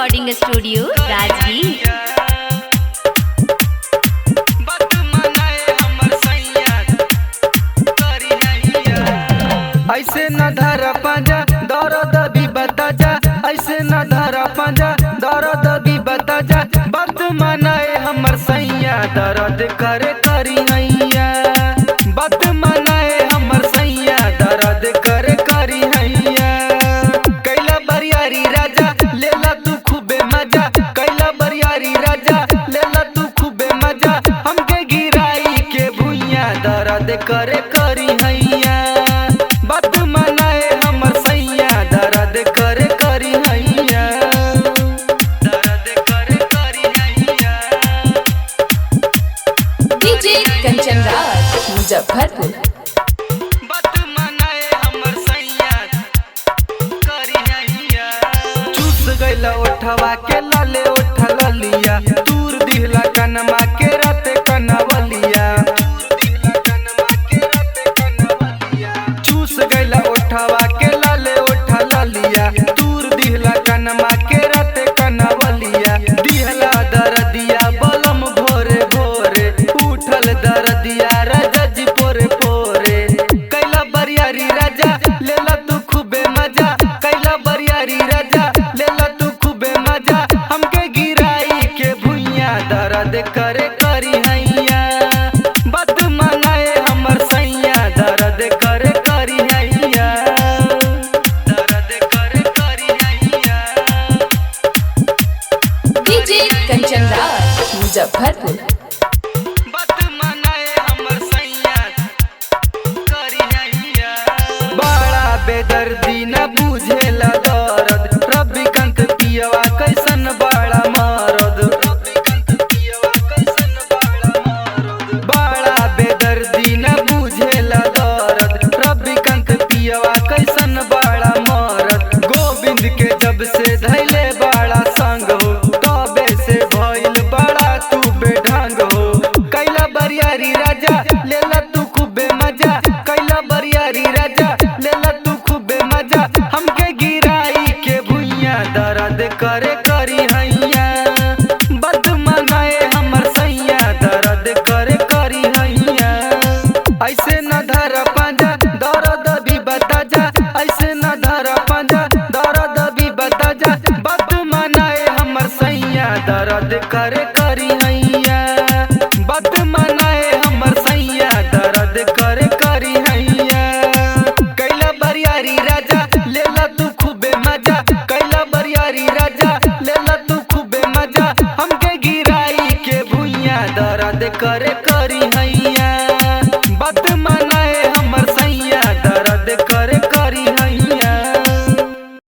Recording studio Rajgir. ऐसे न धरा पाजा दर्द भी बता जा, ऐसे न धरा पाजा दर्द भी बता जा। बात मनाए हमर सैया दर्द करे करी हैया, बात मनाए हमर सैया दर्द करे करी हैया। कैला बरियारी राजा लेला तू खूबे मजा, कैला बरियारी राजा लेला तू खूबे मजा। हमके गिराई के भुइया दर्द करे करी हैया, बात मनाए हमर सैया दर्द करे करी हैया, दर्द करे करी हैया। डीजे कंचन राज मुजफ्फरपुर। बात मनाए हमर सैया करी हैया। चूस गइला ओठवा के लाले ओठ ललिया, दूर दिहला कनमा के राते कनवलिया। चूस गइला ओठवा के लाले ओठ ललिया, दूर दिहला कनमा के राते कनवलिया। दिहला दरदिया बलम भोरे भोरे, उठल दरदिया राजा जी पोरे पोरे। कैला बरियारी राजा लेला तू खूबे मजा, कैला बरियारी राजा लेला तू खूबे मजा। हमके गिराई के भुइया दर्द करे करी हैया, बात मनाए हमर सैया दर्द करे करी हैया, दर्द करे करी हैया। डीजे कंचन राज मुजफ्फरपुर। बात मनाए हमर सैया करी हैया। बड़ा बेदर्दी न बुझेला दर्द, रविकांत पियवा कैसन बड़ा मरद। बड़ा बेदर्दी न बुझेला दर्द, रविकांत पियवा कैसन बड़ा मरद। गोविंद के जब से धैले बड़ा संग हो, तबे से भइल बड़ा तू बेढंग हो। कैला बरियारी राजा लेला तू खूबे मजा, कैला बरियारी राजा लेला तू खूबे मजा। हमके गिराई के भुइया दर्द करे करी हैया, बात मनाए हमर सैया दर्द करे करी हैया। ऐसे न धरा पाजा दर्द भी बता जा, ऐसे न धरा पाजा दर्द भी बता जा। बात मनाए हमर सैया दर्द करे करी हैया, बात मनाए हमर सैया दर्द करे करी हैया। कैला बरियारी राजा लेला तू खूबे मजा, कैला बरियारी राजा लेला तू खूबे मजा। हमके गिराई के भुइया दर्द करे करी हैया, बात